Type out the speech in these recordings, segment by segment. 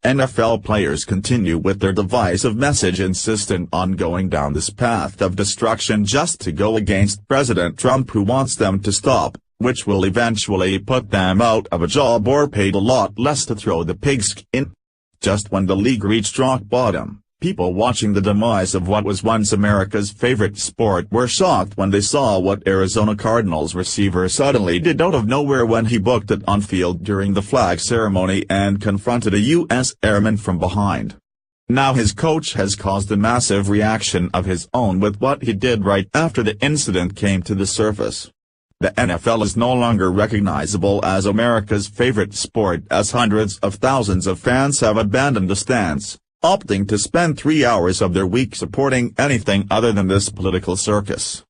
NFL players continue with their divisive message insistent on going down this path of destruction just to go against President Trump, who wants them to stop, which will eventually put them out of a job or paid a lot less to throw the pigskin. Just when the league reached rock bottom, people watching the demise of what was once America's favorite sport were shocked when they saw what Arizona Cardinals receiver suddenly did out of nowhere when he booked it on field during the flag ceremony and confronted a U.S. airman from behind. Now his coach has caused a massive reaction of his own with what he did right after the incident came to the surface. The NFL is no longer recognizable as America's favorite sport, as hundreds of thousands of fans have abandoned the stands, opting to spend 3 hours of their week supporting anything other than this political circus.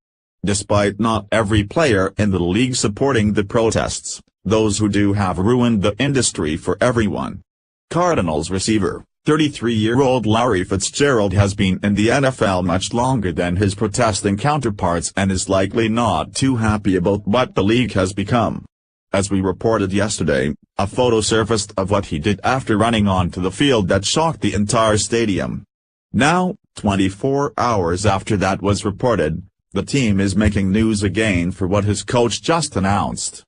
Despite not every player in the league supporting the protests, those who do have ruined the industry for everyone. Cardinals receiver, 33-year-old Larry Fitzgerald has been in the NFL much longer than his protesting counterparts and is likely not too happy about what the league has become. As we reported yesterday, a photo surfaced of what he did after running onto the field that shocked the entire stadium. Now, 24 hours after that was reported, the team is making news again for what his coach just announced.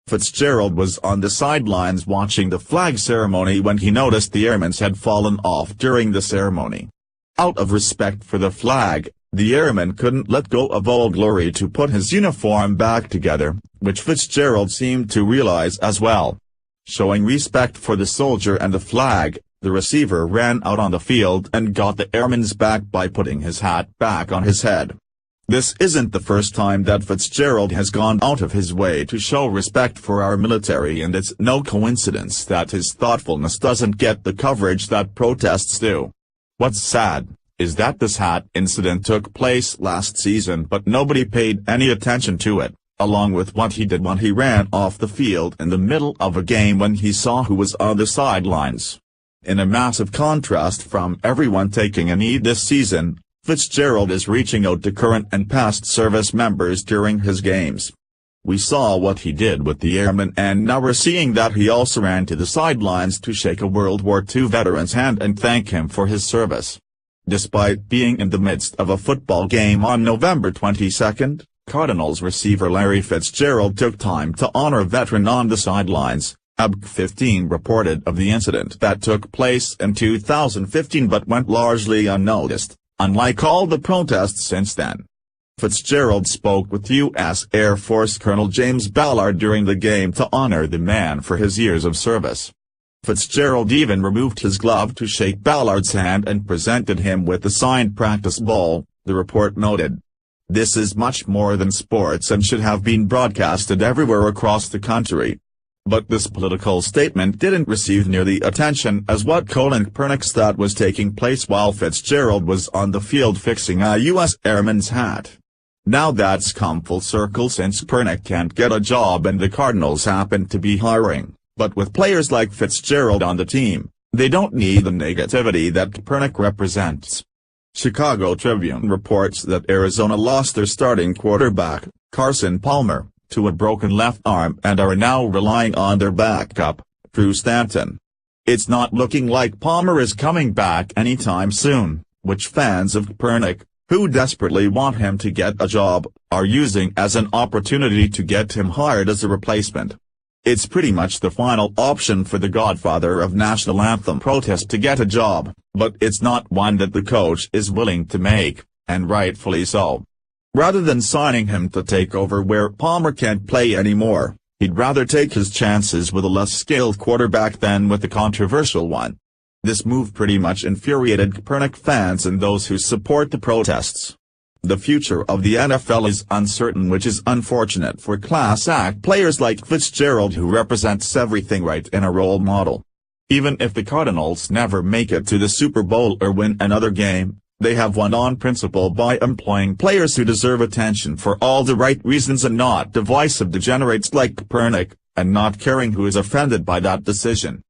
Fitzgerald was on the sidelines watching the flag ceremony when he noticed the airmen had fallen off during the ceremony. Out of respect for the flag, the airman couldn't let go of Old Glory to put his uniform back together, which Fitzgerald seemed to realize as well. Showing respect for the soldier and the flag, the receiver ran out on the field and got the airman's back by putting his hat back on his head. This isn't the first time that Fitzgerald has gone out of his way to show respect for our military, and it's no coincidence that his thoughtfulness doesn't get the coverage that protests do. What's sad is that this hat incident took place last season, but nobody paid any attention to it, along with what he did when he ran off the field in the middle of a game when he saw who was on the sidelines. In a massive contrast from everyone taking a knee this season, Fitzgerald is reaching out to current and past service members during his games. We saw what he did with the airmen, and now we're seeing that he also ran to the sidelines to shake a World War II veteran's hand and thank him for his service. Despite being in the midst of a football game on November 22, Cardinals receiver Larry Fitzgerald took time to honor a veteran on the sidelines. AB 15 reported of the incident that took place in 2015 but went largely unnoticed, unlike all the protests since then. Fitzgerald spoke with U.S. Air Force Colonel James Ballard during the game to honor the man for his years of service. Fitzgerald even removed his glove to shake Ballard's hand and presented him with the signed practice ball, the report noted. This is much more than sports and should have been broadcasted everywhere across the country. But this political statement didn't receive near the attention as what Colin Kaepernick's thought was taking place while Fitzgerald was on the field fixing a U.S. airman's hat. Now that's come full circle, since Kaepernick can't get a job and the Cardinals happen to be hiring, but with players like Fitzgerald on the team, they don't need the negativity that Kaepernick represents. Chicago Tribune reports that Arizona lost their starting quarterback, Carson Palmer, to a broken left arm and are now relying on their backup, Drew Stanton. It's not looking like Palmer is coming back anytime soon, which fans of Kaepernick, who desperately want him to get a job, are using as an opportunity to get him hired as a replacement. It's pretty much the final option for the godfather of national anthem protest to get a job, but it's not one that the coach is willing to make, and rightfully so. Rather than signing him to take over where Palmer can't play anymore, he'd rather take his chances with a less skilled quarterback than with a controversial one. This move pretty much infuriated Kaepernick fans and those who support the protests. The future of the NFL is uncertain, which is unfortunate for class act players like Fitzgerald, who represents everything right in a role model. Even if the Cardinals never make it to the Super Bowl or win another game, they have won on principle by employing players who deserve attention for all the right reasons and not divisive degenerates like Kaepernick, and not caring who is offended by that decision.